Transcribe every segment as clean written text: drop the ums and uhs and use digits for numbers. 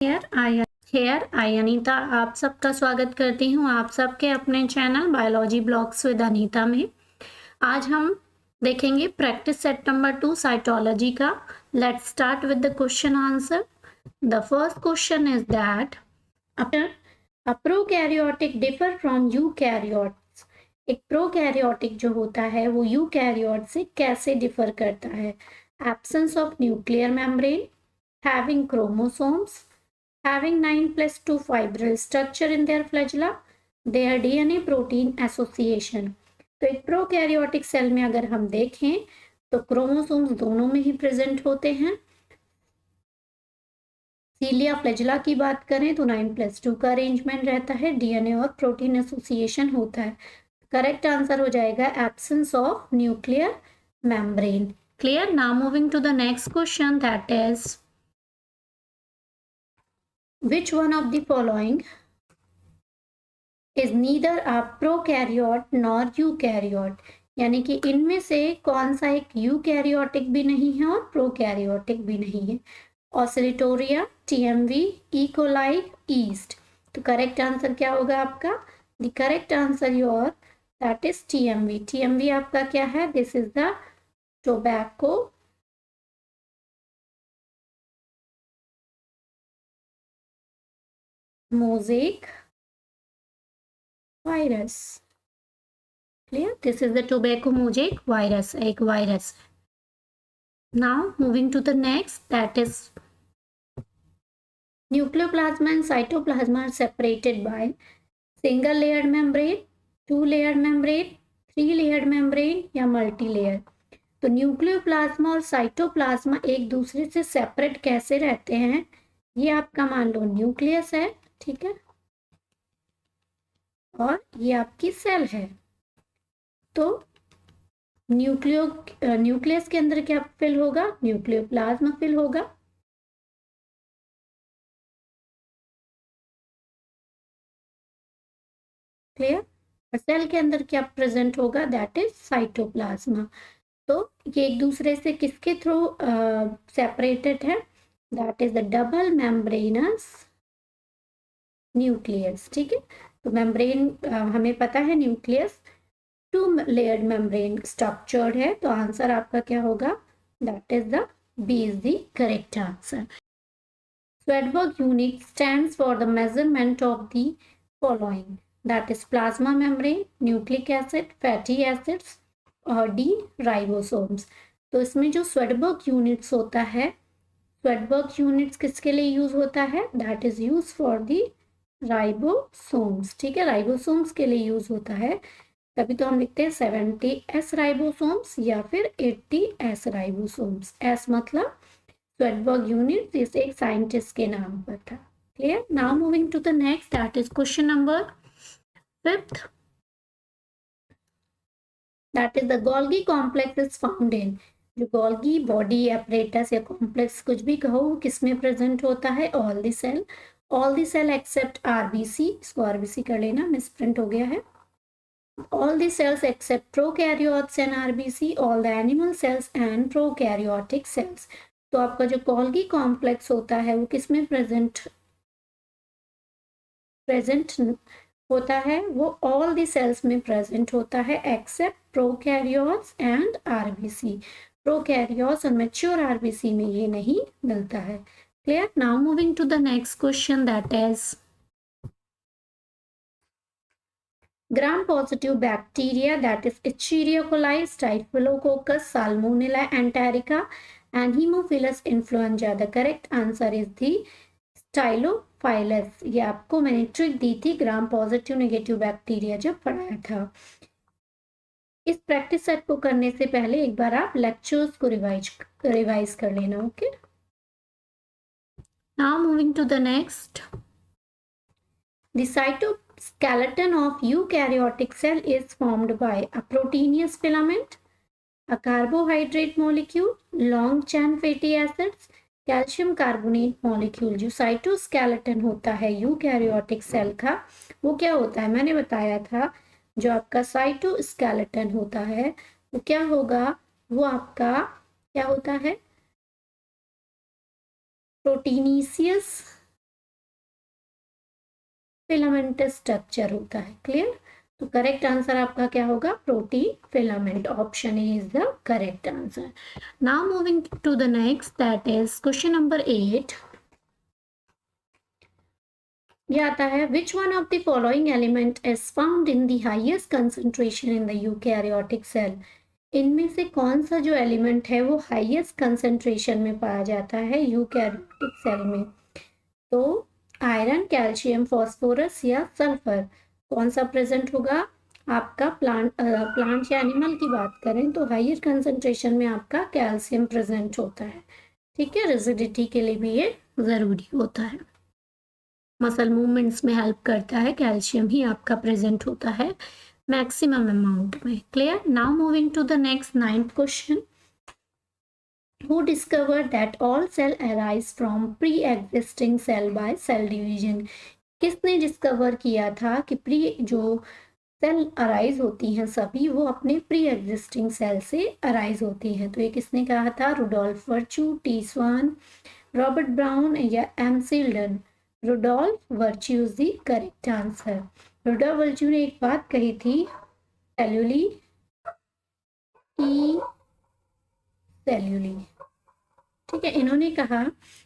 आई अनीता आप सबका स्वागत करती हूँ आप सबके अपने channel biology blogs with Anita में। आज हम देखेंगे प्रैक्टिस सेट नंबर 2 साइटोलॉजी का। Let's start with the question answer. The first question is that a prokaryotic differ from eukaryotes. एक प्रोकैरियोटिक जो होता है वो यूकैरियोट से कैसे डिफर करता है? Absence of nuclear membrane, having chromosomes, having 9+2 fibril structure in their flagella, their DNA protein association। तो एक प्रोकैरियोटिक सेल में अगर हम देखें तो क्रोमोसोम्स दोनों में ही प्रेजेंट होते हैं। सीलिया फ्लैजेला की बात करें तो 9+2 का अरेंजमेंट रहता है, डीएनए और प्रोटीन एसोसिएशन होता है। करेक्ट आंसर हो जाएगा absence of nuclear membrane. Clear? Now moving to the next question that is which one of the following is neither a prokaryote nor eukaryote? यानी कि इनमें से कौन सा एक यूकैरियोटिक भी नहीं है और प्रोकैरियोटिक भी नहीं है? Oscillatoria, TMV, E coli, east. तो करेक्ट आंसर क्या होगा आपका? The correct answer your that is TMV. TMV आपका क्या है? This is the tobacco mosaic virus. Clear? This is the tobacco mosaic virus, एक virus. Now moving to the next, that is nucleoplasm and cytoplasm are separated by single layered membrane, two layered membrane, three layered membrane या multi layer। तो nucleoplasm और cytoplasm एक दूसरे से separate कैसे रहते हैं? ये आपका मान लो न्यूक्लियस है, ठीक है, और ये आपकी सेल है। तो न्यूक्लियस के अंदर क्या फिल होगा? न्यूक्लियोप्लाज्म फिल होगा। क्लियर? और सेल के अंदर क्या प्रेजेंट होगा? That is cytoplasma. तो ये एक दूसरे से किसके थ्रू सेपरेटेड है? That is the double membranous nucleus. ठीक है, तो मेम्ब्रेन हमें पता है nucleus two layered membrane structured है। तो आंसर आपका क्या होगा? That is the B is the correct answer. Swedberg unit stands for the measurement of the following, that is plasma membrane, nucleic acid, fatty acids और D ribosomes. तो इसमें जो Svedberg units होता है, स्वेडबर्ग यूनिट्स किसके लिए use होता है? That is use for the ribosomes. ठीक है, राइबोसोम्स के लिए यूज होता है। तभी तो हम लिखते हैं 70S राइबोसोम्स या फिर 80S राइबोसोम्स। एस मतलब स्वेडबर्ग यूनिट, जिसे एक साइंटिस्ट के नाम पर था। Clear? Now moving to the next, that is question number 5th, that is the Golgi complex is found in. जो गोल्गी बॉडी एपरेटस या कॉम्प्लेक्स कुछ भी कहो, किसमें प्रेजेंट होता है? All the cell, all the cell except RBC. इसको RBC कर लेना, मिसप्रिंट हो गया है। all the cells except prokaryotes and RBC, all the animal cells and prokaryotic cells। तो आपका जो गोल्गी कॉम्प्लेक्स होता है वो किसमें प्रेजेंट होता है? वो ऑल द सेल्स में प्रेजेंट होता है except prokaryotes and RBC. Prokaryotes और मैच्योर आरबीसी में ये नहीं मिलता है। Clear? Now moving to the next question, that is gram positive bacteria, that is Escherichia coli, Staphylococcus, Salmonella enterica and Haemophilus influenza। The correct answer is the Staphylococcus। ये आपको मैंने trick दी थी gram positive negative bacteria जब पढ़ाया था। इस practice set को करने से पहले एक बार आप लेक्चर्स को रिवाइज कर लेना। Okay, now moving to the next, the cytoskeleton of eukaryotic cell is formed by a proteinous filament, a carbohydrate molecule, long chain fatty acids, calcium carbonate molecule. जो साइटोस्केलेटन होता है यूकैरियोटिक सेल का, वो क्या होता है? मैंने बताया था जो आपका साइटोस्केलेटन होता है वो क्या होगा? वो आपका क्या होता है? प्रोटीनीसियस फिलामेंटस स्ट्रक्चर होता है। क्लियर? तो करेक्ट आंसर आपका क्या होगा? Protein filament. Option A is the correct answer. Now moving to the next, that is question number 8। ये आता है, which one of the following element is found in the highest concentration in the eukaryotic cell. इनमें से कौन सा जो element है वो हाईएस्ट कंसंट्रेशन में पाया जाता है यूकैरियोटिक सेल में? तो आयरन, कैल्शियम, फॉस्फोरस या सल्फर, कौन सा प्रेजेंट होगा? आपका प्लांट या एनिमल की बात करें तो हाईएस्ट कंसंट्रेशन में आपका कैल्शियम प्रेजेंट होता है। ठीक है, रिजिडिटी के लिए भी ये जरूरी होता है। मसल मूवमेंट्स में हेल्प करता है, कैल्शियम ही आपका प्रेजेंट होता है मैक्सिमम अमाउंट में। Clear? Now moving to the next 9th question. Who discovered that all cell arise from pre-existing cell by cell division? किसने डिस्कवर किया था कि प्री जो सेल अराइज होती हैं सभी वो अपने प्री एग्जिस्टिंग सेल से अराइज होती हैं? तो ये किसने कहा था? Rudolf Virchow, T Schwann, Robert Brown या M Schleiden? Rudolf Virchow is the correct answer. Rudolf Virchow ने एक बात कही थी, सेल्यूली ई सेल्यूली। ठीक है, इन्होंने कहा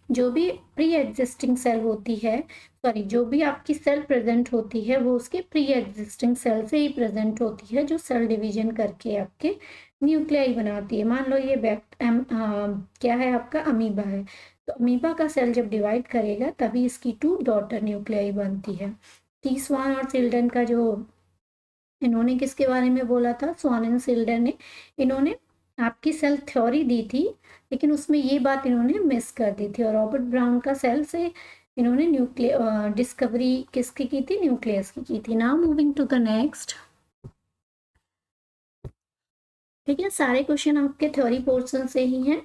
जो भी प्री एग्जिस्टिंग सेल होती है, सॉरी जो भी आपकी सेल प्रेजेंट होती है वो उसके प्री एग्जिस्टिंग सेल से ही प्रेजेंट होती है, जो सेल डिवीजन करके आपके न्यूक्लियाई बनाती है। मान लो ये क्या है आपका? अमीबा है, तो अमीबा का सेल जब डिवाइड करेगा तभी इसकी 2 डॉटर न्यूक्लियाई बनती है। टी स्वान और सिल्डन का जो इन्होंने किसके बारे में बोला था? स्वान एंड सिल्डन ने इन्होंने आपकी सेल थ्योरी दी थी, लेकिन उसमें ये बात इन्होंने मिस कर दी थी। और रॉबर्ट ब्राउन का सेल से इन्होंने डिस्कवरी किसकी की थी? न्यूक्लियस की थी। Now moving to the next. ठीक है, सारे क्वेश्चन आपके थ्योरी पोर्शन से ही हैं।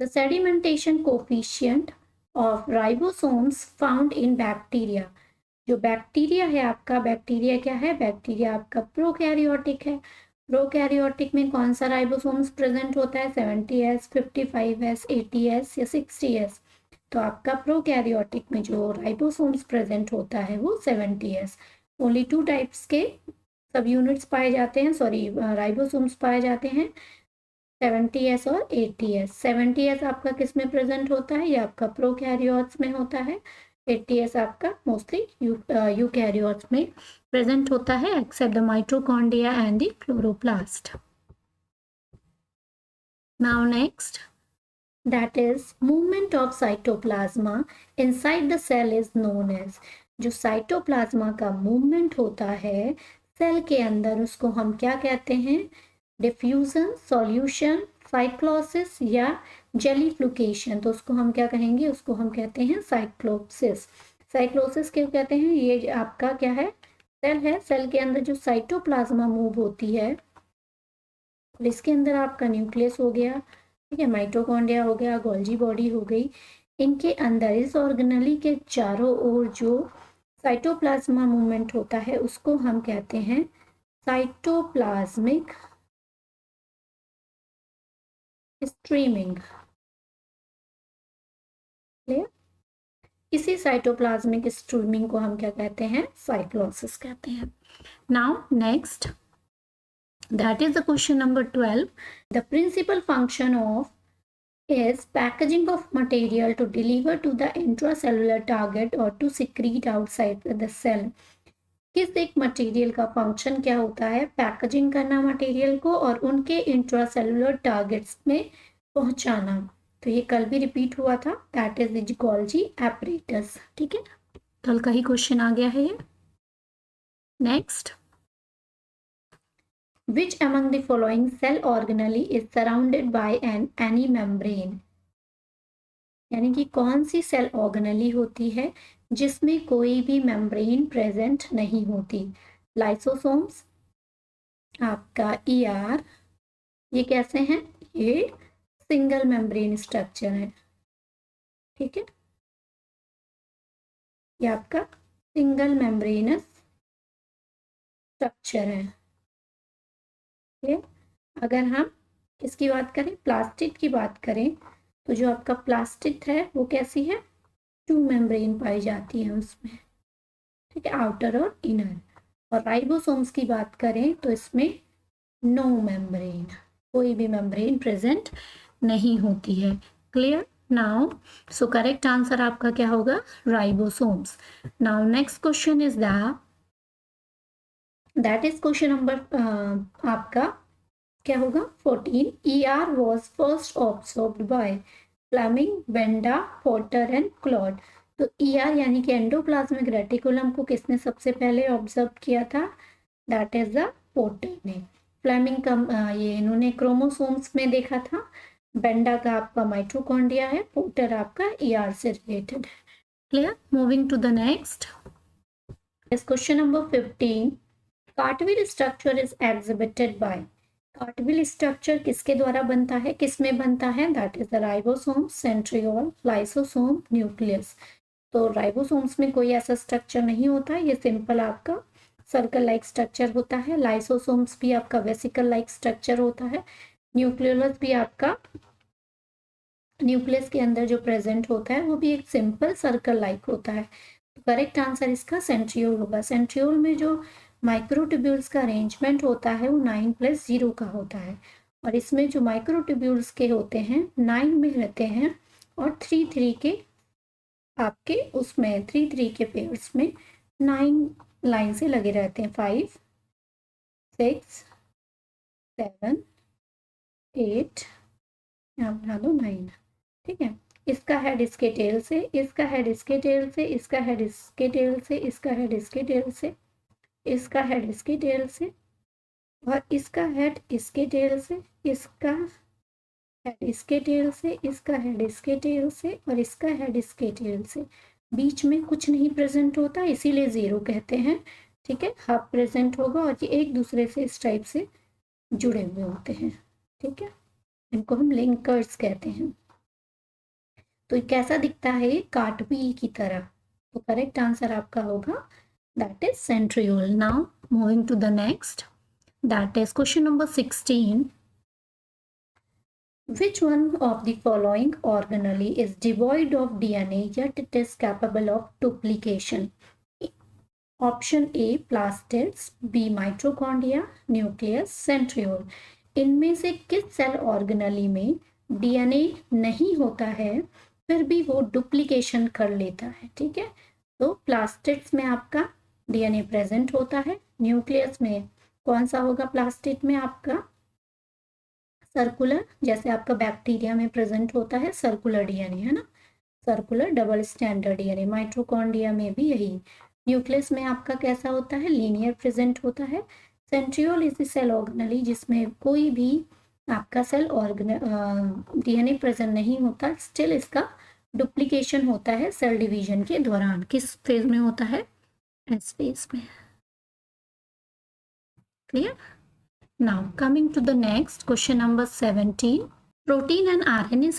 The sedimentation coefficient of ribosomes found in bacteria. जो बैक्टीरिया है आपका, बैक्टीरिया क्या है? बैक्टीरिया आपका प्रोकैरियोटिक है। प्रोकैरियोटिक में कौन सा राइबोसोम्स प्रेजेंट होता है? 70S, 55S, 80S या 60S? तो आपका प्रोकैरियोटिक में जो राइबोसोम्स प्रेजेंट होता है वो 70S। ओनली 2 टाइप्स के सब यूनिट्स पाए जाते हैं, सॉरी राइबोसोम्स पाए जाते हैं, 70S और 80S। 70S आपका किस में प्रेजेंट होता है? ये आपका प्रोकैरियोट्स में होता है। 80S आपका मोस्टली यूकैरियोट्स में प्रेजेंट होता है, except the mitochondria and the chloroplast. Now next, that is movement of cytoplasm inside the cell is known as. जो साइटोप्लाज्मा का मूवमेंट होता है सेल के अंदर उसको हम क्या कहते हैं? डिफ्यूजन, सॉल्यूशन, साइक्लोसिस या जेलीफ्लुकेशन। तो उसको हम क्या कहेंगे? उसको हम कहते हैं साइक्लोसिस। साइक्लोसिस क्यों कहते हैं? ये आपका क्या है? सेल है, सेल के अंदर जो साइटोप्लाज्मा मूव होती है, और इसके अंदर आपका न्यूक्लियस हो गया, ठीक है, माइटोकॉन्ड्रिया हो गया, गोल्जी बॉडी हो गई, इनके अंदर इस ऑर्गेनेली के चारों ओर जो साइटोप्लाज्मा मूवमेंट होता है उसको हम कहते हैं साइटोप्लाज्मिक स्ट्रीमिंग। क्लियर? इसी साइटोप्लाज्मिक स्ट्रीमिंग को हम क्या कहते हैं? साइक्लोसिस कहते हैं। Now next, that is the question number 12. The principal function of is packaging of material to deliver to the intracellular target or to secrete outside the cell. किस एक मटेरियल का फंक्शन क्या होता है? पैकेजिंग करना material को और उनके इंट्रासेलुलर टारगेट्स में पहुंचाना। तो ये कल भी रिपीट हुआ था, that is the Golgi apparatus. ठीक है, कल का ही क्वेश्चन आ गया है ये। Next, which among the following cell organelle is surrounded by an any membrane? यानी कि कौन सी सेल ऑर्गेनेली होती है जिसमें कोई भी मेम्ब्रेन प्रेजेंट नहीं होती? लाइसोसोम्स, आपका ER, ये कैसे हैं? ये सिंगल मेम्ब्रेन स्ट्रक्चर है। ठीक है, ये आपका सिंगल मेम्ब्रेनस स्ट्रक्चर है। अगर हम इसकी बात करें, प्लास्टिड की बात करें, तो जो आपका प्लास्टिड है वो कैसी है? 2 मेम्ब्रेन पाई जाती है उसमें। ठीक है, आउटर और इनर। और राइबोसोम्स की बात करें तो इसमें नो मेम्ब्रेन, कोई भी मेम्ब्रेन प्रेजेंट नहीं होती है। Clear now? सो करेक्ट आंसर आपका क्या होगा? Ribosomes. Now next question is that is question number आपका क्या होगा? 14. ER was first observed by Fleming, Benda, Potter and Claude. तो ER यानी कि एंडोप्लाज्मिक रेटिकुलम को किसने सबसे पहले ऑब्जर्व किया था? दैट इज द पोटर ने। फ्लेमिंग का ये इन्होंने क्रोमोसोम्स में देखा था। बेंडा का आपका माइटोकॉन्ड्रिया है, पोटर आपका ER से रिलेटेड है। Clear? Moving to the next is question number 15. Cartwheel structure is exhibited by. Cartwheel structure किसके द्वारा बनता है, किस में बनता है? That is the ribosome, centriole, lysosome, nucleus. तो राइबोसोम्स में कोई ऐसा स्ट्रक्चर नहीं होता, ये सिंपल आपका सर्कल लाइक स्ट्रक्चर होता है। लाइसोसोम्स भी आपका वेसिकल लाइक स्ट्रक्चर होता है। न्यूक्लियस भी आपका न्यूक्लियस के अंदर जो प्रेजेंट होता है वो भी एक सिंपल सर्कल लाइक होता है। तो करेक्ट आंसर इसका सेंट्रियोल होगा। सेंट्रियोल में जो माइक्रोट्यूब्यूल्स का अरेंजमेंट होता है वो 9+0 का होता है, और इसमें जो माइक्रोट्यूब्यूल्स के होते हैं 9 में रहते हैं, और 3 के आपके उसमें 3 के पेयर्स में 9 लाइन से लगे रहते हैं। 5, 6, 7, 8, यहाँ बना दो 9। ठीक है, इसका हेड इसके टेल से, इसका हेड इसके टेल से, इसका हेड इसके टेल से, इसका हेड इसके टेल से, इसका हेड इसके टेल से, और इसका हेड इसके टेल से, इसका हेड इसके टेल से, इसका हेड इसके टेल से, और इसका हेड इसके टेल से। बीच में कुछ नहीं प्रेजेंट होता, इसीलिए 0 कहते हैं। ठीक है, हाफ प्रेजेंट होगा, और ये एक दूसरे से इस टाइप से जुड़े हुए होते हैं। ठीक है, इनको हम लिंकर्स कहते हैं। तो ये कैसा दिखता है? ये कार्टव्हील की तरह। तो करेक्ट आंसर आपका होगा that is centriole. Now moving to the next, that is question number 16. Which one of the following organelle is devoid of DNA yet it is capable of duplication? Option A plastids, B mitochondria, nucleus, centriole. इनमें से किस cell organelle में DNA नहीं होता है फिर भी वो डुप्लीकेशन कर लेता है? ठीक है, तो प्लास्टिड्स में आपका DNA प्रेजेंट होता है। न्यूक्लियस में कौन सा होगा? प्लास्टिड में आपका सर्कुलर, जैसे आपका बैक्टीरिया में प्रेजेंट होता है सर्कुलर DNA, है ना, circular double standard DNA। Mitochondria में भी यही। न्यूक्लियस में आपका कैसा होता है? लीनियर प्रेजेंट होता है। सेंट्रियोल इज सेल ऑर्गेनेली जिसमें कोई भी आपका सेल DNA प्रेजेंट नहीं होता, स्टिल इसका डुप्लीकेशन होता है सेल डिवीजन के दौरान। किस फेज में होता है? एस फेज में। Clear? Now coming to the next question number 17. Protein and RNA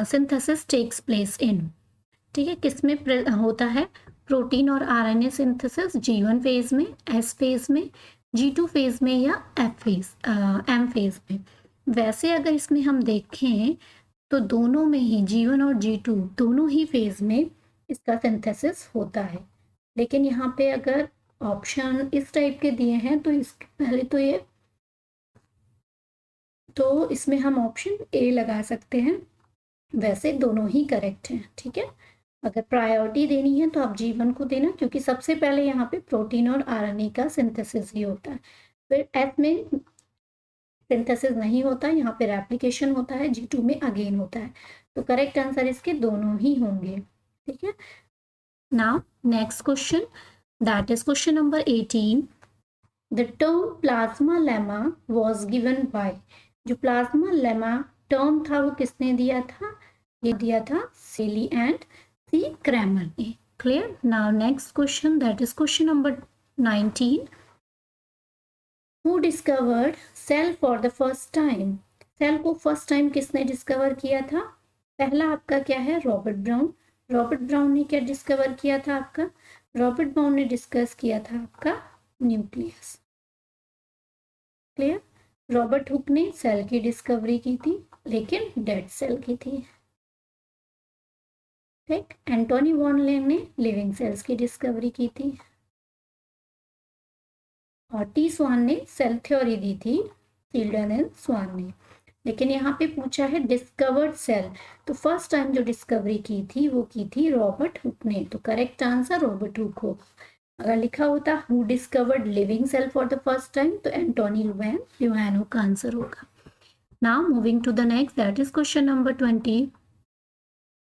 synthesis takes place in. ठीक है, किसमें होता है? प्रोटीन और RNA सिंथेसिस G1 फेज में, S फेज में, G2 फेज में, या M फेज में। वैसे अगर इसमें हम देखें तो दोनों में ही G1 और G2 दोनों ही फेज में इसका सिंथेसिस होता है। लेकिन यहाँ पे अगर ऑप्शन इस टाइप के दिए हैं तो इसके पहले तो इसमें हम ऑप्शन ए लगा सकते हैं। वैसे दोनों ही करेक्ट हैं। ठीक है, अगर प्रायोरिटी देनी है तो आप G1 को देना, क्योंकि सबसे पहले यहाँ पे प्रोटीन और RNA का सिंथेसिस ही होता है। फिर S में सिंथेसिस नहीं होता, यहाँ पे रेप्लिकेशन होता है, G2 में अगेन होता है। तो करेक्ट आंसर इसके दोनों ही होंगे। ठीक है, now next question, that is question number 18. The term plasma lemma was given by. जो प्लाज्मा लेमा टर्म था वो किसने दिया था? ये दिया था सेली एंड सी क्रैमर ने। Clear? Now next question, that is question number 19. Who discovered cell for the first time? Cell को फर्स्ट टाइम किसने डिस्कवर किया था? पहला आपका क्या है? Robert brown. रॉबर्ट ब्राउन ने क्या डिस्कवर किया था आपका? रॉबर्ट ब्राउन ने डिस्कस किया था आपका न्यूक्लियस। क्लियर? रॉबर्ट हुक ने सेल की डिस्कवरी की थी, लेकिन डेड सेल की थी। ठीक, एंटोनी वॉन लेन ने लिविंग सेल्स की डिस्कवरी की थी। टी स्वान ने सेल थ्योरी दी थी, सील्डन एंड स्वान ने। लेकिन यहाँ पे पूछा है डिस्कवर्ड सेल, तो फर्स्ट टाइम जो डिस्कवरी की थी वो की थी रॉबर्ट हुक ने, तो करेक्ट आंसर रॉबर्ट हुक होगा। अगर लिखा होता who discovered living cell for the first time, तो एंटोनी ल्यूएन का आंसर होगा। Now moving to the next, that is question number 20।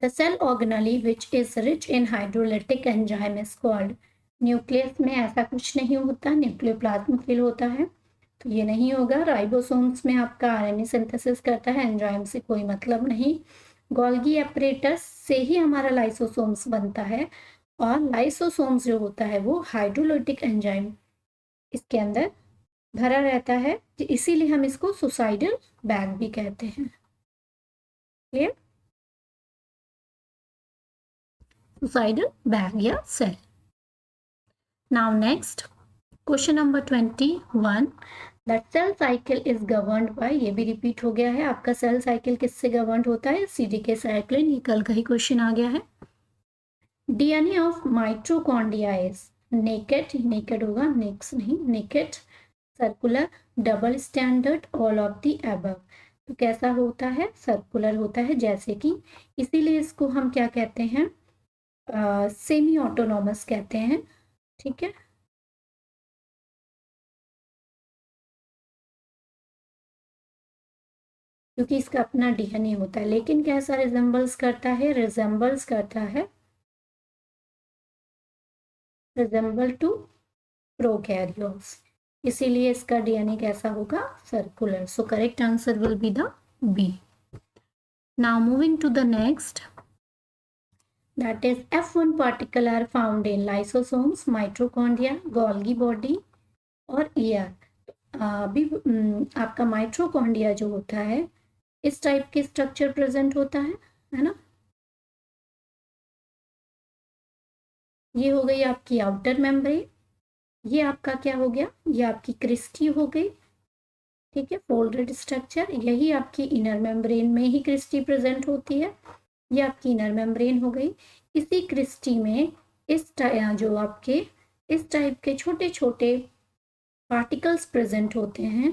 The cell organelle which is rich in hydrolytic enzyme is called. Nucleus में ऐसा कुछ नहीं होता, nucleoplasm fill होता है, तो ये नहीं होगा। राइबोसोम्स में आपका आरएनए सिंथेसिस करता है, एंजाइम से कोई मतलब नहीं। गोल्गी एपरेटस से ही हमारा लाइसोसोम्स बनता है, और लाइसोसोम्स जो होता है वो हाइड्रोलिटिक एंजाइम इसके अंदर भरा रहता है, इसीलिए हम इसको सुसाइडल बैग भी कहते हैं। क्लियर? सुसाइडल बैग या cell. Now next question number 21, that cell cycle is governed by, ये भी रिपीट हो गया है आपका। सेल साइकिल किससे गवर्न होता है? सीडीके साइक्लिन, ये कल का ही क्वेश्चन आ गया है। DNA of mitochondria is naked, naked होगा, नेक्स नहीं, naked, circular, double standard, all of the above. तो कैसा होता है? सर्कुलर होता है, जैसे कि, इसीलिए इसको हम क्या कहते हैं? सेमी ऑटोनॉमस कहते हैं। ठीक है, क्योंकि इसका अपना डीएनए होता है। लेकिन कैसा रिजेंबल्स करता है? रिजेंबल्स करता है, रिजेंबल टू प्रोकैरियोट्स, इसीलिए इसका डीएनए कैसा होगा? Circular. So correct answer will be the B. Now moving to the next, that is F1 particle are found in lysosomes, mitochondria, Golgi body और ER। अभी आपका माइट्रोकॉन्ड्रिया जो होता है इस टाइप के स्ट्रक्चर प्रेजेंट होता है ना। ये हो गई आपकी आउटर मेम्ब्रेन, ये आपका क्या हो गया? ये आपकी क्रिस्टी हो गई। ठीक है, फोल्डेड स्ट्रक्चर, यही आपकी इनर मेम्ब्रेन में ही क्रिस्टी प्रेजेंट होती है, ये आपकी इनर मेम्ब्रेन हो गई। इसी क्रिस्टी में इस जो आपके इस टाइप के छोटे छोटे पार्टिकल्स प्रेजेंट होते हैं।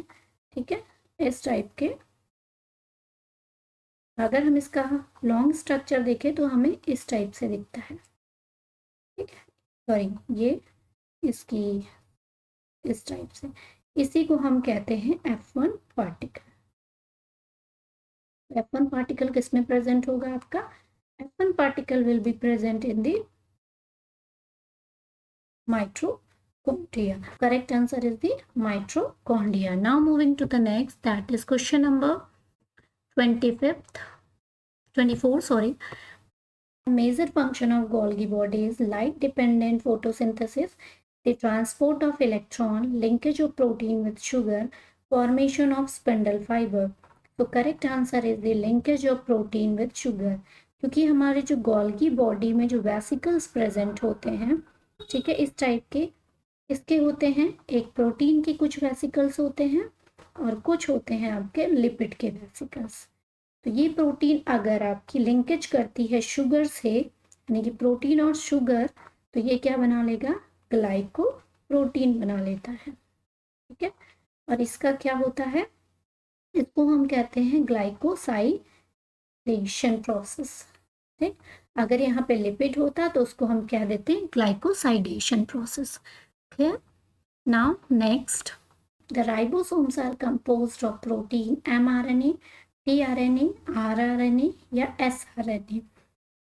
ठीक है, इस टाइप के। अगर हम इसका लॉन्ग स्ट्रक्चर देखें तो हमें इस टाइप से दिखता है। ठीक है, सॉरी, ये इसकी इस टाइप से, इसी को हम कहते हैं F1 पार्टिकल। F1 पार्टिकल किसमें प्रेजेंट होगा आपका? F1 particle will be present in the mitochondria. Correct answer is the mitochondria. Now moving to the next, that is question number 24. Sorry. Major function of Golgi body is light dependent photosynthesis, the transport of electron, linkage of protein with sugar, formation of spindle fiber. So correct answer is the linkage of protein with sugar. क्योंकि हमारे जो Golgi body में जो vesicles present होते हैं, ठीक है, इस टाइप के इसके होते हैं, एक प्रोटीन के कुछ वेसिकल्स होते हैं और कुछ होते हैं आपके लिपिड के वेसिकल्स। तो ये प्रोटीन अगर आपकी लिंकेज करती है शुगर से, यानी कि प्रोटीन और शुगर, तो ये क्या बना लेगा? ग्लाइको प्रोटीन बना लेता है। ठीक है, और इसका क्या होता है? इसको हम कहते हैं ग्लाइकोसाइडेशन प्रोसेस। ठीक, अगर यहाँ पे लिपिड होता तो उसको हम क्या देते हैं? Glycosidation process. Clear? Now next, the ribosomes are composed of protein mRNA, tRNA, rRNA या sRNA।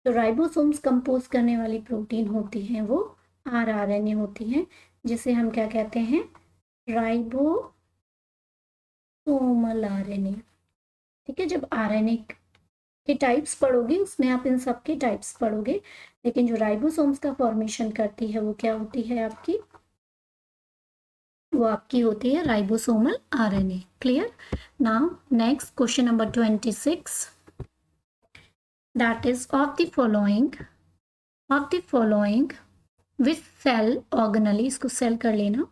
तो राइबोसोम्स कंपोज करने वाली प्रोटीन होती हैं वो rRNA होती हैं, जिसे हम क्या कहते हैं? Ribosomal RNA। ठीक है, जब RNA के टाइप्स पढ़ोगे उसमें आप इन सब के टाइप्स पढ़ोगे, लेकिन जो राइबोसोम्स का फॉर्मेशन करती है वो क्या होती है आपकी? वो आपकी होती है ribosomal RNA। Clear? Now next question number 26, that is of the following which cell organelle, इसको सेल कर लेना।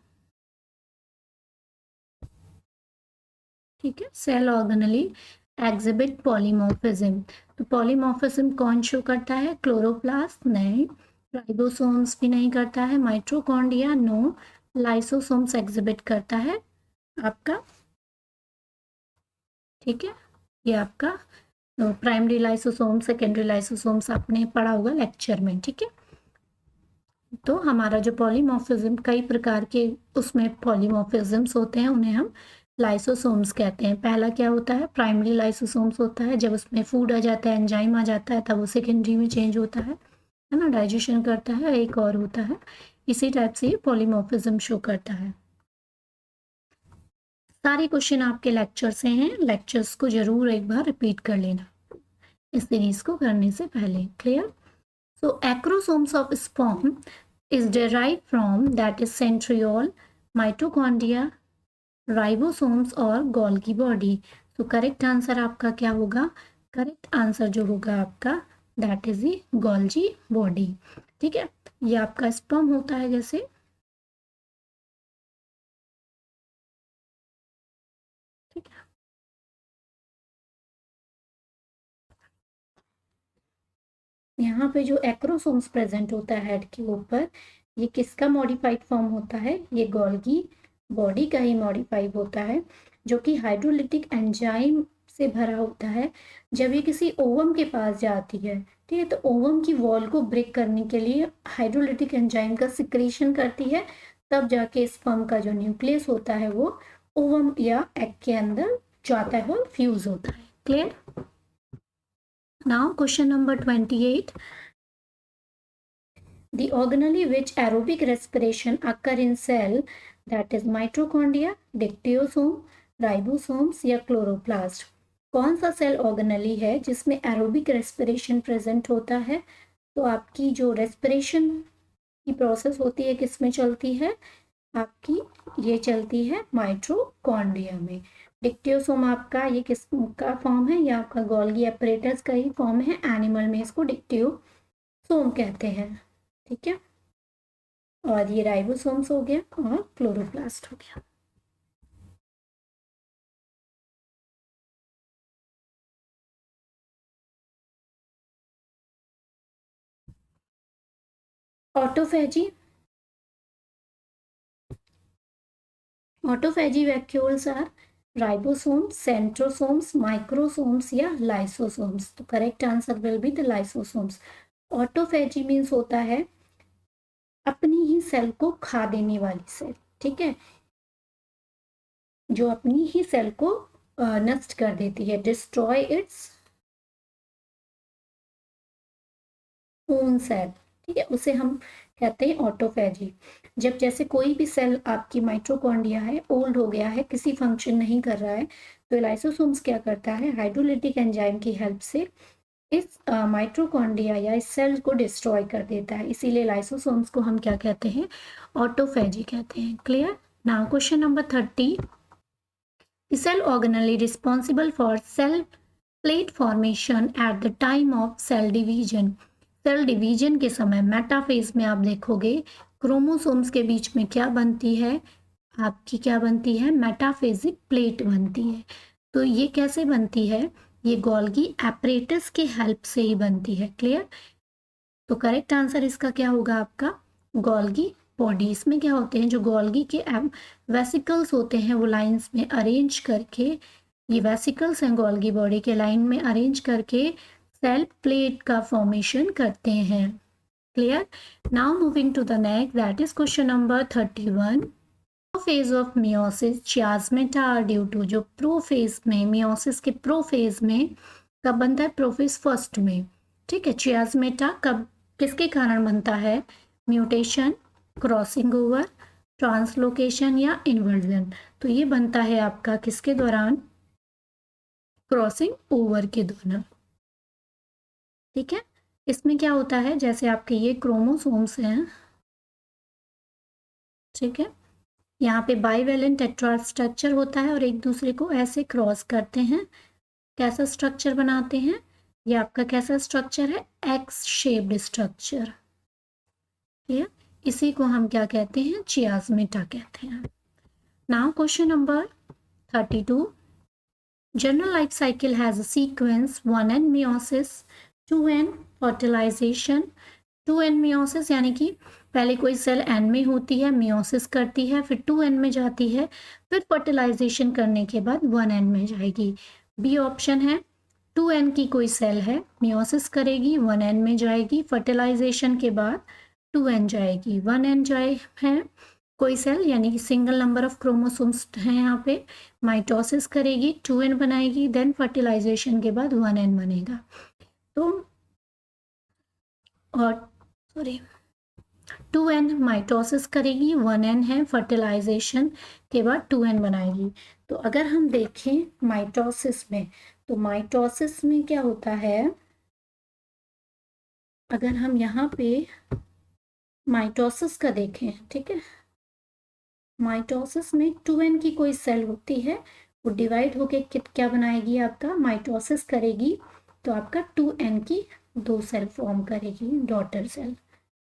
ठीक है, सेल ऑर्गेनली एग्जिबिट पॉलीमॉर्फिज्म। तो पॉलीमॉर्फिज्म कौन शो करता है? क्लोरोप्लास्ट नहीं, राइबोसोम्स भी नहीं करता है, माइटोकॉन्ड्रिया नो, लाइसोसोम्स एग्जिबिट करता है आपका, ठीक है। ये आपका प्राइमरी लाइसोसोम, सेकेंडरी लाइसोसोम्स आपने पढ़ा होगा लेक्चर में, ठीक है। तो हमारा जो पॉलीमॉर्फिज्म, कई प्रकार के उसमें पॉलीमॉर्फिज्म्स होते हैं, उन्हें हम लाइसोसोम्स कहते हैं। पहला क्या होता है, प्राइमरी लाइसोसोम्स होता है, जब उसमें फूड आ जाता है, एंजाइम आ जाता है, तब वो सेकेंडरी में चेंज होता है ना, डाइजेशन करता है। एक और होता है, इसी टाइप से ये पॉलीमॉर्फिज्म शो करता है। सारे क्वेश्चन आपके लेक्चर से हैं, लेक्चर्स को जरूर एक बार रिपीट कर लेना इस सीरीज को करने से पहले। Clear? So acrosomes of sperm is derived from, that is centriole, mitochondria, ribosomes और गोल्गी बॉडी। तो करेक्ट आंसर आपका क्या होगा? करेक्ट आंसर जो होगा आपका, that is the Golgi body, ठीक है। ये आपका स्पर्म होता है जैसे, ठीक है। यहाँ पे जो एक्रोसोम्स प्रेजेंट होता है हेड के ऊपर, ये किसका मॉडिफाइड फॉर्म होता है? ये गोल्गी बॉडी का ही मॉडिफाइड होता है, जो कि हाइड्रोलिटिक एंजाइम से भरा होता है। जब ये किसी ओवम के पास जाती है, ठीक है, तो ओवम की वॉल को ब्रेक करने के लिए हाइड्रोलिटिक एंजाइम का सिक्रेशन करती है, तब जाके स्पर्म का जो न्यूक्लियस होता है वो ओवम या एग के अंदर जाता है और फ्यूज होता है। Clear? Now question number 28. The organelle which aerobic respiration occur in cell, that is mitochondria, dictyosome, ribosomes या chloroplast। कौन सा सेल ऑर्गेनली है जिसमें एरोबिक रेस्पिरेशन प्रेजेंट होता है? तो आपकी जो रेस्पिरेशन की प्रोसेस होती है किसमें चलती है? आपकी ये चलती है माइटोकॉन्ड्रिया में। डिक्टियोसोम आपका ये किस का फॉर्म है? ये आपका गोल्गी एपरेटस का ही फॉर्म है। एनिमल में इसको डिक्टियोसोम कहते हैं, ठीक है। और ये राइबोसोम्स हो गया और क्लोरोप्लास्ट हो गया। Autophagy, autophagy vacuoles are ribosomes, centrosomes, microsomes या लाइसोसोम्स। तो correct answer will be the lysosomes. Autophagy means होता है अपनी ही सेल को खा देने वाली सेल, ठीक है, जो अपनी ही सेल को नष्ट कर देती है, डिस्ट्रॉय इट्स ओन सेल, ठीक है, उसे हम कहते हैं ऑटोफेजी। जब जैसे कोई भी सेल आपकी माइटोकॉन्ड्रिया है, ओल्ड हो गया है, किसी फंक्शन नहीं कर रहा है, तो लाइसोसोम्स क्या करता है? हाइड्रोलिटिक एंजाइम की हेल्प से इस माइटोकॉन्ड्रिया या इस सेल को डिस्ट्रॉय कर देता है। इसीलिए लाइसोसोम्स को हम क्या कहते हैं? ऑटोफेजी कहते हैं। Clear? Now question number 30। The cell organelle responsible for cell plate formation at the time of cell division। Cell division के समय मेटाफेज में आप देखोगे क्रोमोसोम्स के बीच में क्या बनती है? आपकी क्या बनती है? मेटाफेजिक प्लेट बनती है। तो ये कैसे बनती है? ये गोल्गी एपरेटस के हेल्प से ही बनती है। क्लियर? तो करेक्ट आंसर इसका क्या होगा आपका? Golgi body. इसमें क्या होते हैं? जो गोल्गी के वेसिकल्स होते हैं वो लाइंस में अरेंज करके, ये वेसिकल्स हैं गोल्गी बॉडी के, लाइन में अरेंज करके सेल प्लेट का फॉर्मेशन करते हैं। Clear? Now moving to the next, that is question number 31। Prophase of meiosis chiasmata are due to. जो प्रोफेज में, मियोसिस के प्रोफेज में कब बनता है? प्रोफेज फर्स्ट में, ठीक है। चियास्मेटा कब, किसके कारण बनता है? म्यूटेशन, क्रॉसिंग ओवर, ट्रांसलोकेशन या इन्वर्जन। तो ये बनता है आपका किसके दौरान? क्रॉसिंग ओवर के दौरान, ठीक है। इसमें क्या होता है? जैसे आपके ये क्रोमोसोम्स हैं, ठीक है, यहाँ पे बाइवेलेंट टेट्राड स्ट्रक्चर होता है और एक दूसरे को ऐसे क्रॉस करते हैं, कैसा स्ट्रक्चर बनाते हैं? ये आपका कैसा स्ट्रक्चर है? एक्स शेप्ड स्ट्रक्चर, ठीक है। इसी को हम क्या कहते हैं? चियास्मेटा कहते हैं। Now question number 32। General life cycle has a sequence: 1N meiosis, 2N fertilization, 2n meiosis यानी कि पहले कोई सेल n में होती है, मियोसिस करती है, फिर 2n में जाती है, फिर फर्टिलाइजेशन करने के बाद 1n में जाएगी। बी ऑप्शन है 2n की कोई सेल है, मियोसिस करेगी, 1n में जाएगी, फर्टिलाइजेशन के बाद 2n जाएगी, 1n जाए है कोई सेल यानी कि सिंगल नंबर ऑफ क्रोमोसोम्स है यहाँ पे, माइटोसिस करेगी, 2n बनाएगी, देन फर्टिलाइजेशन के बाद 1n बनेगा। तो और सॉरी 2n माइटोसिस करेगी, 1n है फर्टिलाइजेशन के बाद 2n बनाएगी। तो अगर हम देखें माइटोसिस में, तो माइटोसिस में क्या होता है, अगर हम यहाँ पे माइटोसिस का देखें, ठीक है, माइटोसिस में 2n की कोई सेल होती है, वो डिवाइड होके क्या बनाएगी, आपका माइटोसिस करेगी, तो आपका 2n की 2 सेल फॉर्म करेगी, डॉटर सेल।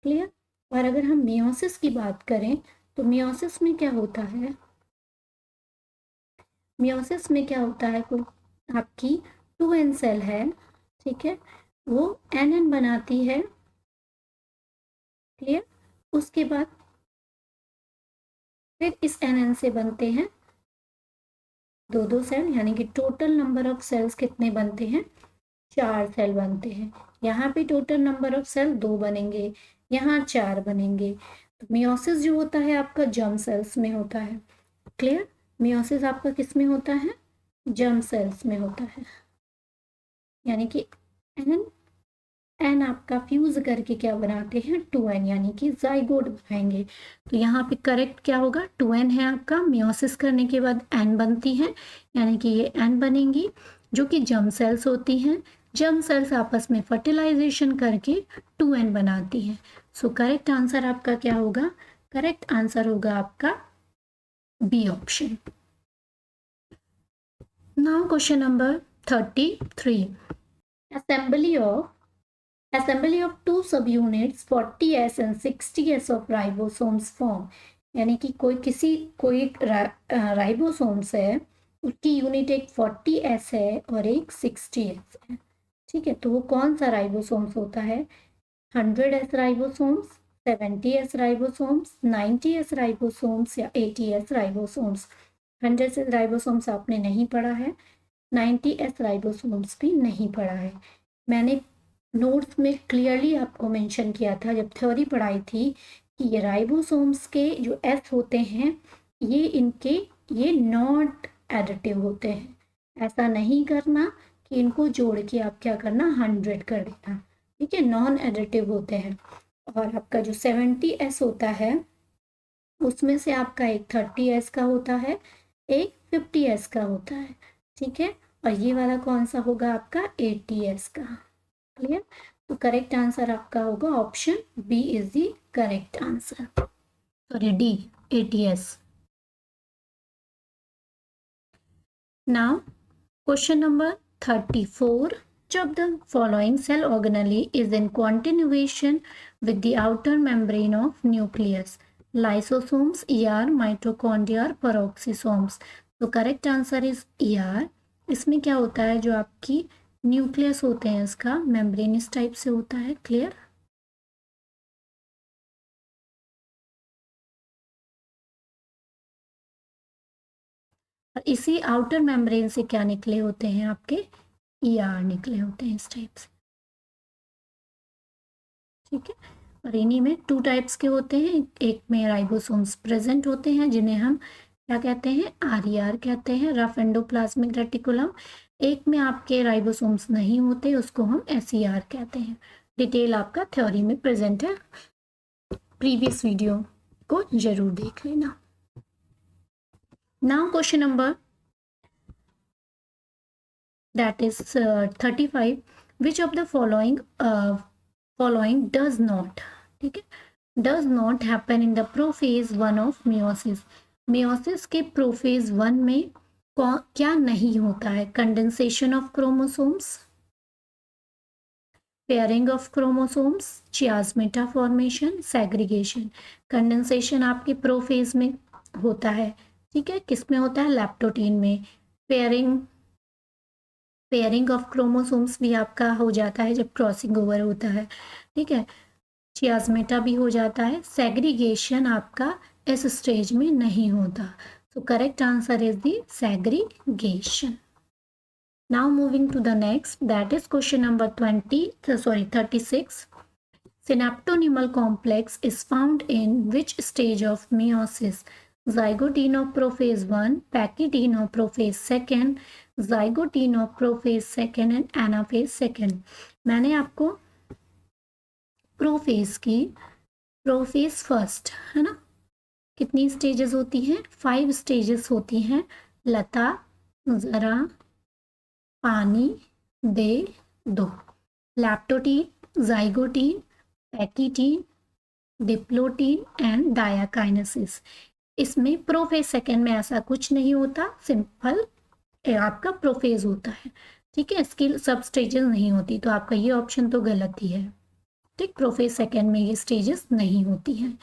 क्लियर। और अगर हम मियोसिस की बात करें तो मियोसिस में क्या होता है, मियोसिस में क्या होता है, कोई आपकी 2n सेल है, ठीक है, वो nn बनाती है। क्लियर। उसके बाद फिर इस nn से बनते हैं 2 सेल, यानी कि टोटल नंबर ऑफ सेल्स कितने बनते हैं, 4 सेल बनते हैं। यहाँ पे टोटल नंबर ऑफ सेल 2 बनेंगे, यहाँ 4 बनेंगे। तो मियोसिस जो होता है आपका जर्म सेल्स में होता है। क्लियर। मियोसिस आपका किस में होता है, जर्म सेल्स में होता है, यानी कि एन आपका फ्यूज करके क्या बनाते हैं, 2n, यानी कि जाइगोट बनाएंगे। तो यहाँ पे करेक्ट क्या होगा, 2n है आपका, मियोसिस करने के बाद n बनती है, यानी कि ये n बनेंगी, जो कि जर्म सेल्स होती हैं। जर्म सेल्स आपस में फर्टिलाइजेशन करके 2n बनाती हैं। सो करेक्ट आंसर आपका क्या होगा, करेक्ट आंसर होगा आपका B option. Now question number 33, assembly of 2 subunits 40s and 60s of ribosomes form, यानी कि कोई राइबोसोम्स है, उसकी यूनिट एक 40s है और एक 60s है। ठीक है, तो वो कौन सा राइबोसोम्स होता है, 100s ribosomes, 70s ribosomes, 90s ribosomes या 80s राइबोसोम्स। 100s राइबोसोम्स आपने नहीं पढ़ा है, 90s राइबोसोम्स भी नहीं पढ़ा है। मैंने नोट्स में क्लियरली आपको मेंशन किया था जब थ्योरी पढ़ाई थी कि ये राइबोसोम्स के जो एस होते हैं, ये नॉट एडिटिव होते हैं। ऐसा नहीं करना कि इनको जोड़ के आप क्या करना, 100 कर देना। ठीक है, नॉन एडिटिव होते हैं। और आपका जो 70s होता है, उसमें से आपका एक 30s का होता है, एक 50s का होता है। ठीक है, और ये वाला कौन सा होगा आपका, 80s का। क्लियर। तो करेक्ट आंसर आपका होगा option B is the correct answer, sorry D, 80s। Now question number 34, which of the following cell organelle is in continuation with the outer membrane of nucleus, lysosomes, ER, mitochondria, peroxisomes। तो correct answer is ER। इसमें क्या होता है, जो आपकी nucleus होते हैं इसका मेम्ब्रेन इस टाइप से होता है। क्लियर। और इसी आउटर मेम्ब्रेन से क्या निकले होते हैं, आपके ER निकले होते हैं इस टाइप से। ठीक है, और इन्हीं में 2 टाइप्स के होते हैं, एक में राइबोसोम्स प्रेजेंट होते हैं जिन्हें हम क्या कहते हैं, RER कहते हैं, रफ एंडोप्लाज्मिक रेटिकुलम। एक में आपके राइबोसोम्स नहीं होते, उसको हम SER कहते हैं। डिटेल आपका थ्योरी में प्रेजेंट है, प्रीवियस वीडियो को जरूर देख लेना। Now question number that is 35, which of the following does not, ठीक है, does not happen in the prophase 1 of meiosis। meiosis के prophase 1 में क्या नहीं होता है, condensation of chromosomes, pairing of chromosomes, chiasmata formation, segregation. Condensation आपके prophase में होता है। ठीक है, किस में होता है, लैप्टोटीन में। पेयरिंग ऑफ क्रोमोसोम्स भी आपका हो जाता है जब क्रॉसिंग ओवर होता है। ठीक है, चियाज़मेटा भी हो जाता है। सेग्रीगेशन आपका इस स्टेज में नहीं होता। सो correct answer is the segregation. Now moving to the next, that is question number 36. Synaptonymal complex is found in which stage of meiosis? Zygotenoprophase 1, pachytenoprophase 2, zygotenoprophase 2 and anaphase 2. मैंने आपको प्रोफेज की, prophase first है ना, कितनी stages होती हैं? 5 stages होती हैं। लता, जरा पानी दे दो। लैप्टोटीन, जाइगोटीन, पैकीटीन, डिप्लोटीन एंड डायाकाइनेसिस। इसमें प्रोफेज सेकेंड में ऐसा कुछ नहीं होता, सिंपल आपका प्रोफेज होता है। ठीक है, इसकी सब स्टेजेस नहीं होती, तो आपका ये ऑप्शन तो गलत ही है। ठीक, प्रोफेज सेकेंड में ये स्टेजेस नहीं होती हैं।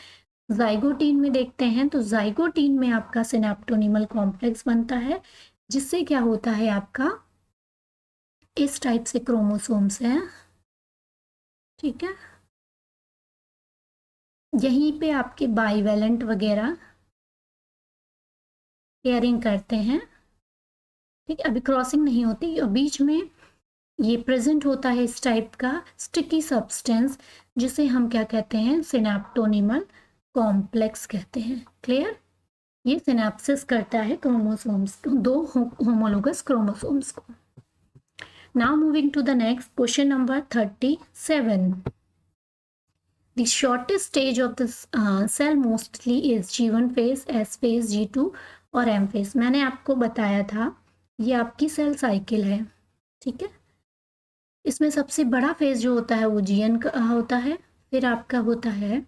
जाइगोटीन में देखते हैं तो जाइगोटीन में आपका सिनेप्टोनिमल कॉम्प्लेक्स बनता है, जिससे क्या होता है आपका इस टाइप से क्रोमोसोम्स हैं। ठीक है, यहीं पे आपके बाइवेलेंट वगैरह पेयरिंग करते हैं। ठीक है, अभी क्रॉसिंग नहीं होती और बीच में ये प्रेजेंट होता है इस टाइप का स्टिकी सब्सटेंस, जिसे हम क्या कहते हैं? सिनेप्टोनिमल कॉम्प्लेक्स कहते हैं। क्लियर? ये सिनेप्सिस करता है क्रोमोसोम्स, दो होमोलोगस क्रोमोसोम्स को। Now moving to the next question number 37. The shortest stage of the cell mostly is G1 phase, S phase, G2 और M phase. मैंने आपको बताया था ये आपकी सेल साइकिल है। ठीक है, इसमें सबसे बड़ा फेज जो होता है वो Gn का होता है, फिर आपका होता है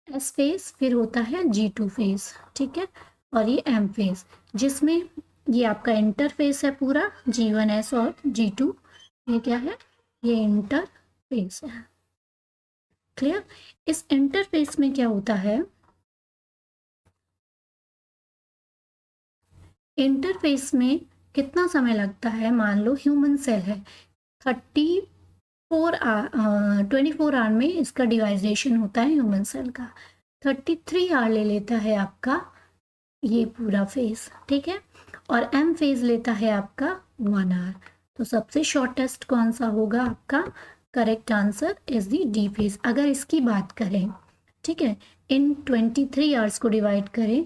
S फेज, फिर होता है G2 फेज। ठीक है, और ये M फेज, जिसमें ये आपका इंटरफेस है पूरा, G1S और G2। ये क्या है? ये इंटरफेस है। क्लियर? इस इंटरफेस में क्या होता है? इंटरफेस में कितना समय लगता है? मान लो ह्यूमन सेल है, 24 आवर में इसका डिवाइजेशन होता है ह्यूमन सेल का। 33 आवर ले लेता है आपका ये पूरा फेज। ठीक है, और एम फेज लेता है आपका 1 आवर। तो सबसे शॉर्टेस्ट कौन सा होगा आपका? Correct answer is the D phase. अगर इसकी बात करें, ठीक है, इन 23 आवर्स को डिवाइड करें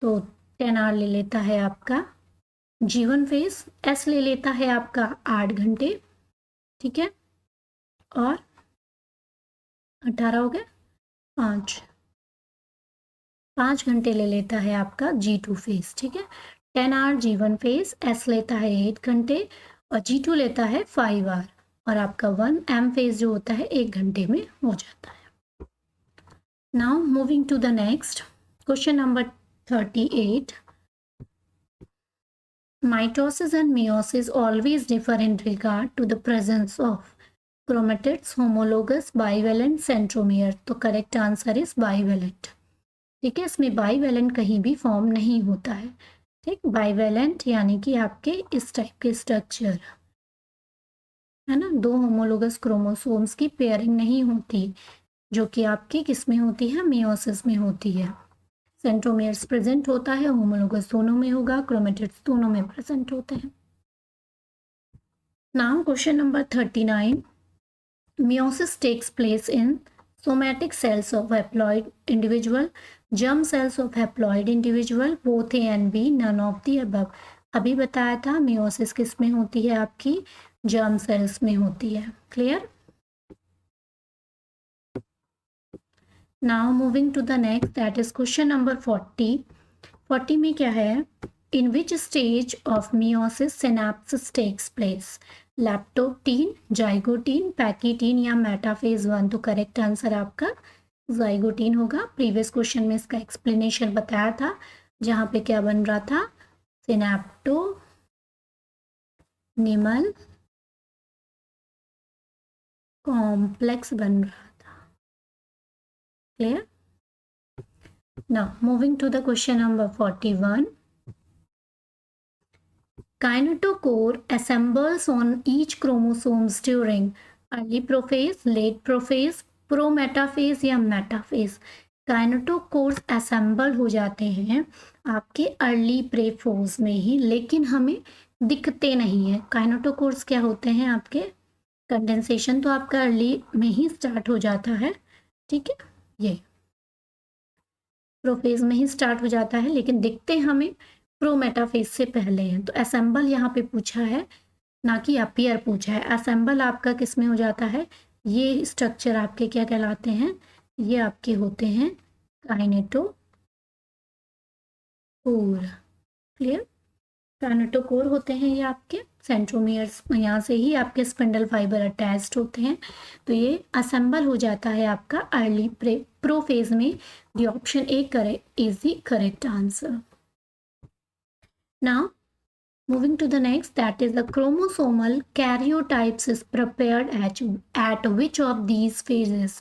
तो 10 आवर ले लेता है आपका G1 फेज, एस ले लेता है आपका 8 घंटे। ठीक है, और 18 हो गए, 5 घंटे ले लेता है आपका G2 फेज। ठीक है, 10 आवर G1 फेज, एस लेता है 8 घंटे और G2 लेता है 5 आवर, और आपका 1 M फेज जो होता है 1 घंटे में हो जाता है। Now moving to the next question number 38. Mitosis and meiosis always differ in regard to the presence of chromatids, homologous, bivalent, centromere. तो करेक्ट आंसर इज बाइवेलेंट। ठीक है, इसमें बाइवेलेंट कहीं भी फॉर्म नहीं होता है। ठीक, बाइवेलेंट यानी कि आपके इस टाइप के स्ट्रक्चर है ना, 2 होमोलोगस क्रोमोसोम्स की पेयरिंग नहीं होती, जो कि आपकी किस में होती है? मेयोसिस में होती है। सेंट्रोमियर्स प्रेजेंट होता है, होमोलोगस दोनों में होगा, क्रोमेटिड्स दोनों में प्रेजेंट होते हैं। Now question number 39. Meiosis takes place in somatic cells of haploid individual, germ cells of haploid individual, both A and B, none of the above. अभी बताया था meiosis किस में होती है? आपकी germ cells में होती है। Clear? Now moving to the next, that is question number 40. 40 में क्या है? In which stage of meiosis synapses takes place? Leptotene, zygotene, pachytene या मेटाफेज 1? तो करेक्ट आंसर आपका जाइगोटीन होगा। प्रीवियस क्वेश्चन में इसका एक्सप्लेनेशन बताया था, जहाँ पे क्या बन रहा था? सिनेप्टोनिमल कॉम्प्लेक्स बन रहा था। Clear? Now moving to the question number 41. Kinetochore assembles on each chromosomes during early prophase, late prophase, प्रोमेटाफेज या मेटाफेज। काइनेटोकोर्स असेंबल हो जाते हैं आपके अर्ली प्रेफोज में ही, लेकिन हमें दिखते नहीं है। काइनेटोकोर्स क्या होते हैं आपके, कंडेंसेशन तो आपका अर्ली में ही स्टार्ट हो जाता है, ठीक है, ये प्रोफेज में ही स्टार्ट हो जाता है, लेकिन दिखते हमें प्रोमेटाफेज से पहले हैं। तो असेंबल यहाँ पे पूछा है, ना कि अपीयर पूछा है। असेंबल आपका किस में हो जाता है, ये स्ट्रक्चर आपके क्या कहलाते हैं, ये आपके होते हैं काइनेटोकोर। क्लियर, काइनेटोकोर होते हैं ये आपके सेंट्रोमियर्स, यहाँ से ही आपके स्पिंडल फाइबर अटैच्ड होते हैं। तो ये असेंबल हो जाता है आपका अर्ली प्रोफेज में। The option A correct is the correct answer. Now moving to the next, that is the chromosomal karyotypes is prepared at which of these phases?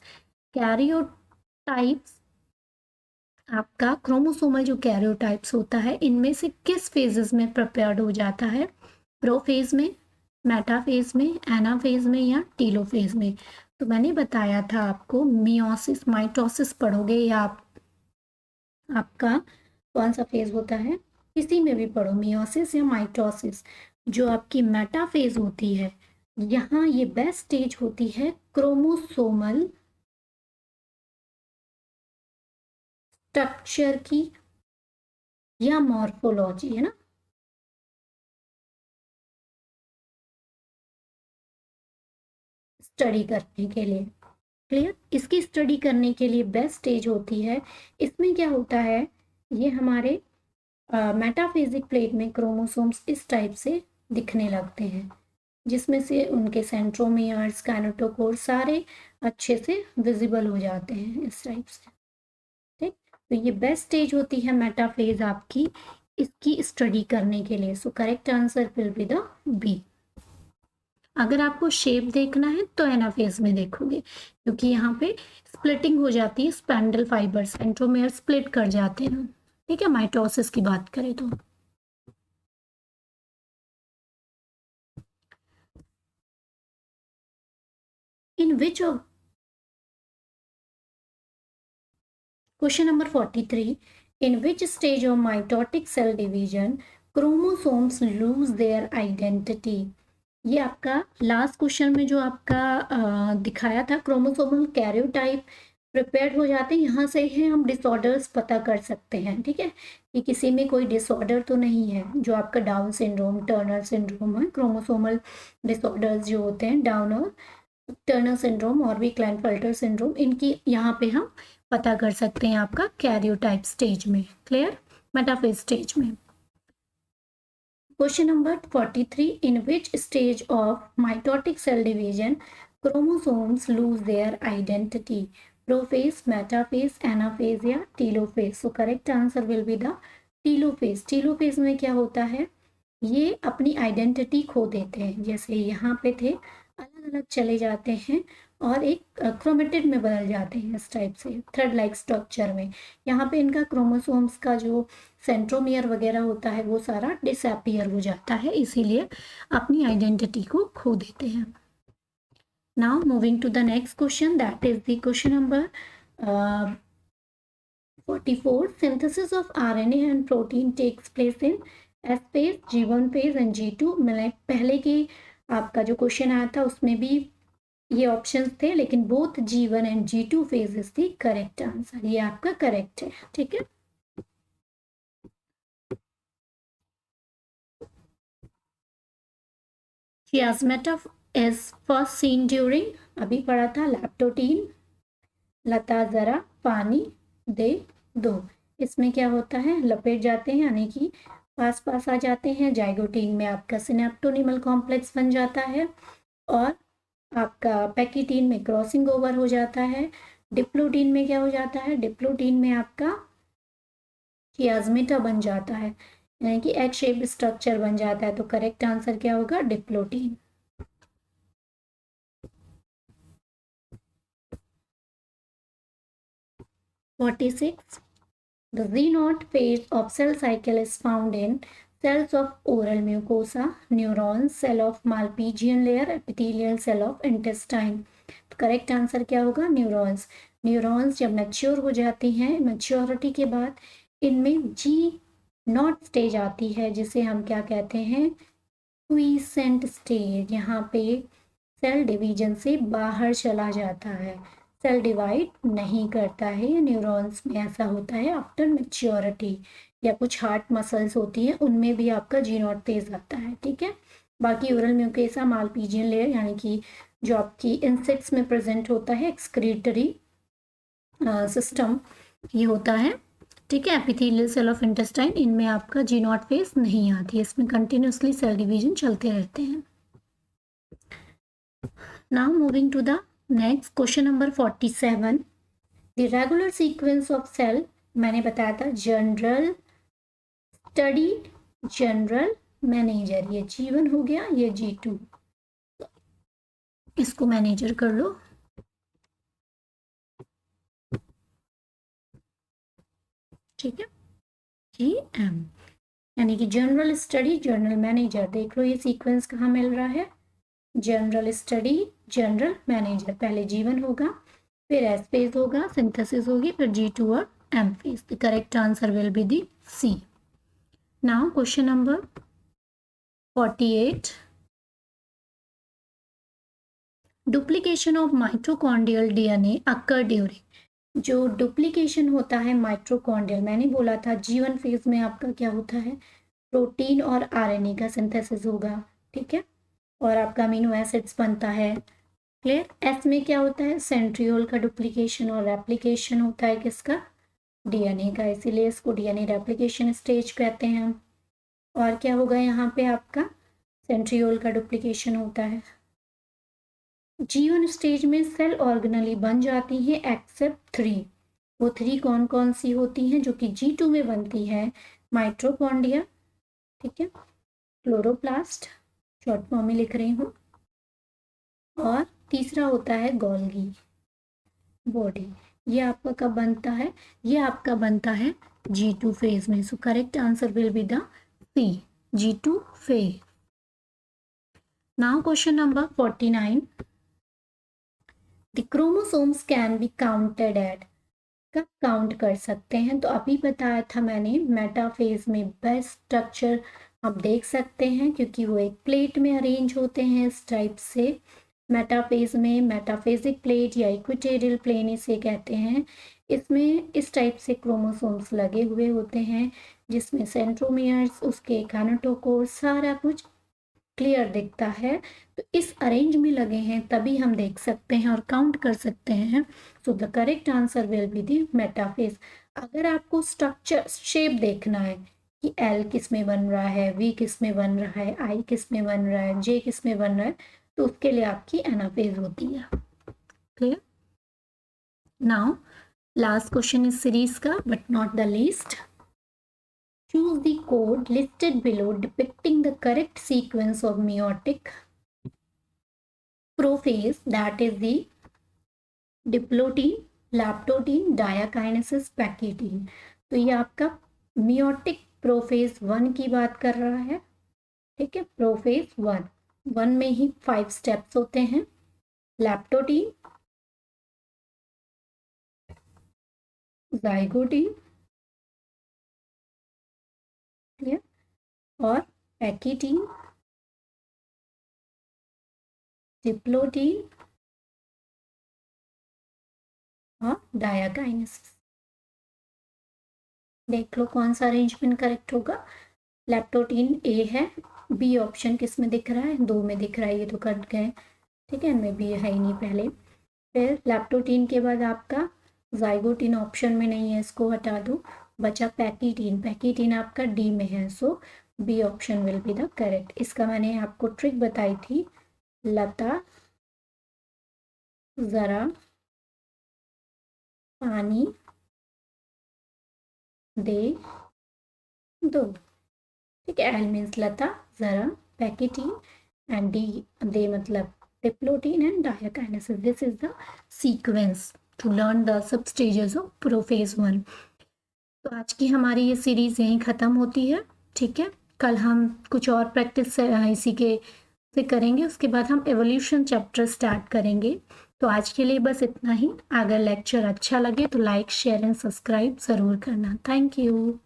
Karyotypes आपका क्रोमोसोमल जो कैरियोटाइप्स होता है इनमें से किस फेजेस में प्रिपेयर्ड हो जाता है? प्रोफेज में, मेटाफेज में, एनाफेज में या टीलोफेज में? तो मैंने बताया था आपको मियोसिस माइटोसिस पढ़ोगे या आपका कौन सा फेज होता है, किसी में भी पढ़ो, मियोसिस या माइटोसिस। जो आपकी मेटाफेज होती है, यहाँ ये बेस्ट स्टेज होती है क्रोमोसोमल स्ट्रक्चर की या मॉर्फोलॉजी, है ना, स्टडी करने के लिए। क्लियर, इसकी स्टडी करने के लिए बेस्ट स्टेज होती है। इसमें क्या होता है, ये हमारे मेटाफेजिक प्लेट में क्रोमोसोम्स इस टाइप से दिखने लगते हैं, जिसमें से उनके सेंट्रोमियर्स, काइनेटोकोर सारे अच्छे से विजिबल हो जाते हैं इस टाइप से। ठीक, तो ये बेस्ट स्टेज होती है मेटाफेज आपकी इसकी स्टडी करने के लिए। So correct answer will be the B. अगर आपको शेप देखना है तो एनाफेज में देखोगे, क्योंकि यहाँ पे स्प्लिटिंग हो जाती है, स्पैंडल फाइबर सेंट्रोमियर स्प्लिट कर जाते हैं। ठीक है, माइटोसिस की बात करें तो। In which of question number 43, in which stage of mitotic cell division chromosomes lose their identity? ये आपका लास्ट क्वेश्चन में जो आपका दिखाया था, क्रोमोसोमल कैरियोटाइप प्रिपेयर्ड हो जाते हैं, यहाँ से ही हम डिसऑर्डर्स पता कर सकते हैं। ठीक है, कि किसी में कोई डिसऑर्डर तो नहीं है, जो आपका डाउन सिंड्रोम, टर्नर सिंड्रोम है, क्रोमोसोमल डिसऑर्डर्स जो होते हैं डाउन और टर्नर सिंड्रोम और भी क्लाइनफेल्टर सिंड्रोम, इनकी यहाँ पे हम पता कर सकते हैं आपका कैरियोटाइप स्टेज में। क्लियर, मेटाफेज स्टेज में। Question number 43, in which stage of mitotic cell division chromosomes lose their identity? Prophase, metaphase, anaphase या telophase? So correct answer will be the telophase. telophase में क्या होता है, ये अपनी आइडेंटिटी खो देते हैं, जैसे यहाँ पे थे अलग अलग चले जाते हैं और एक क्रोमेटिड में बदल जाते हैं इस टाइप से, थ्रेड लाइक स्ट्रक्चर में। यहाँ पे इनका क्रोमोसोम्स का जो सेंट्रोमियर वगैरह होता है वो सारा डिसअपियर हो जाता है, इसीलिए अपनी आइडेंटिटी को खो देते हैं। Now moving to the next question, that is the question number 44, synthesis of RNA and protein takes place in S phase, G1 phase and G2। मैंने पहले की आपका जो क्वेश्चन आया था उसमें भी ये ऑप्शंस थे, लेकिन both G1 and G2 phases थी करेक्ट आंसर, ये आपका करेक्ट है। ठीक है, chiasmata is first seen during, अभी पढ़ा था, लैप्टोटीन। लता जरा पानी दे दो, इसमें क्या होता है, लपेट जाते हैं, यानी कि पास पास आ जाते हैं। जाइगोटीन में आपका सिनेप्टोनिमल कॉम्प्लेक्स बन जाता है और आपका पैकीटीन में क्रॉसिंग ओवर हो जाता है। डिप्लोटीन में क्या हो जाता है, डिप्लोटीन में आपका चियाज़्मेटा बन जाता है, यानी कि एग शेप स्ट्रक्चर बन जाता है। तो करेक्ट आंसर क्या होगा, diplotene. The Z0 phase of cell cycle is found in cells of oral mucosa, neurons, cell of Malpighian layer, epithelial cell of intestine. तो करेक्ट आंसर क्या होगा? न्यूरॉन्स। न्यूरॉन्स जब मैच्योर हो जाती हैं, मैच्योरिटी के बाद इनमें G0 स्टेज आती है, जिसे हम क्या कहते हैं? Quiescent stage. यहाँ पे सेल डिवीजन से बाहर चला जाता है, सेल डिवाइड नहीं करता है। ये न्यूरॉन्स में ऐसा होता है आफ्टर मैच्योरिटी। या कुछ हार्ट मसल्स होती हैं, उनमें भी आपका G0 फेज आता है, ठीक है। बाकी ओरल म्यूकेसा, मालपीजियन लेयर यानी कि जो आपकी इंसेक्ट्स में प्रेजेंट होता है, एक्सक्रीटरी सिस्टम ये होता है, ठीक है। एपिथेलियल सेल ऑफ इंटेस्टाइन, इनमें आपका G0 फेज नहीं आती है, इसमें कंटिन्यूसली सेल डिवीजन चलते रहते हैं। Now moving to the next question number 47। The regular sequence of cell, मैंने बताया था जनरल स्टडी, जनरल मैनेजर, ये G1 हो गया, ये G2, इसको मैनेजर कर लो, ठीक है। GM यानी कि जनरल स्टडी, जनरल मैनेजर। देख लो ये सीक्वेंस कहाँ मिल रहा है? General study, general manager. पहले G1 होगा, फिर S फेज होगा, सिंथेसिस होगी, फिर G2 और M phase. The correct answer will be the C। Now question number 48। Duplication of mitochondrial DNA occur during. जो डुप्लीकेशन होता है माइटोकॉन्ड्रियल, मैंने बोला था G1 फेज में आपका क्या होता है? प्रोटीन और RNA का सिंथेसिस होगा, ठीक है, और आपका अमीनो एसिड्स बनता है, क्लियर। एस में क्या होता है? सेंट्रियोल का डुप्लीकेशन और रेप्लिकेशन होता है, किसका? DNA का, इसीलिए इसको DNA रेप्लिकेशन स्टेज कहते हैं हम। और क्या होगा यहाँ पे? आपका सेंट्रियोल का डुप्लीकेशन होता है। G1 स्टेज में सेल ऑर्गेनली बन जाती है एक्सेप्ट 3। वो 3 कौन कौन सी होती हैं? जो कि G2 में बनती है, माइटोकॉन्ड्रिया, ठीक है, क्लोरोप्लास्ट, शॉर्ट फॉर्म में लिख रही हूँ, और तीसरा होता है गोल्गी बॉडी। ये आपका कब बनता है? ये आपका बनता है G2 फेज में। So correct answer will be the C, G2 phase. Now question number 49। The chromosomes can be counted at. कब काउंट कर सकते हैं? तो अभी बताया था मैंने, मेटाफेज में बेस्ट स्ट्रक्चर आप देख सकते हैं, क्योंकि वो एक प्लेट में अरेंज होते हैं इस टाइप से। मेटाफेज में मेटाफेजिक प्लेट या इक्वेटोरियल प्लेन इसे कहते हैं। इसमें इस टाइप से क्रोमोसोम्स लगे हुए होते हैं, जिसमें सेंट्रोमियर्स, उसके काइनेटोकोर, सारा कुछ क्लियर दिखता है। तो इस अरेंज में लगे हैं, तभी हम देख सकते हैं और काउंट कर सकते हैं। So the correct answer will be the metaphase. अगर आपको स्ट्रक्चर शेप देखना है कि L किस में बन रहा है, V किस में बन रहा है, I किस में बन रहा है, J किस में बन रहा है, तो उसके लिए आपकी एनाफेज होती है, क्लियर। नाउ लास्ट क्वेश्चन इस सीरीज का, but not the least. Choose the code listed below depicting the correct sequence of meiotic prophase, that is the diplotene, leptotene, diakinesis, pachytene. तो ये आपका मियोटिक प्रोफेज 1 की बात कर रहा है, ठीक है। प्रोफेज 1 में ही 5 स्टेप्स होते हैं। लैप्टोटीन, जाइगोटीन, क्लियर, और पैकेटीन, डिप्लोटीन और डायाकाइनेसिस। देख लो कौन सा अरेंजमेंट करेक्ट होगा। लैप्टोटीन ए है, बी ऑप्शन किस में दिख रहा है? 2 में दिख रहा है, ये तो कट गए, ठीक है, इनमें बी है ही नहीं पहले। फिर लैप्टोटीन के बाद आपका जाइगोटीन ऑप्शन में नहीं है, इसको हटा दो, बचा पैकेटीन। पैकेटीन आपका डी में है, so B option will be the correct. इसका मैंने आपको ट्रिक बताई थी, लता जरा पानी दे दो, ठीक है। एल मीन्स लता, जरा पैकेटीन, एंड डी दे मतलब diplotene and diakinesis. This is the sequence to learn the sub stages of prophase 1। तो आज की हमारी ये सीरीज यहीं ख़त्म होती है, ठीक है। कल हम कुछ और प्रैक्टिस इसी के से करेंगे, उसके बाद हम एवोल्यूशन चैप्टर स्टार्ट करेंगे। तो तो आज के लिए बस इतना ही। अगर लेक्चर अच्छा लगे तो लाइक शेयर एंड सब्सक्राइब ज़रूर करना। Thank you.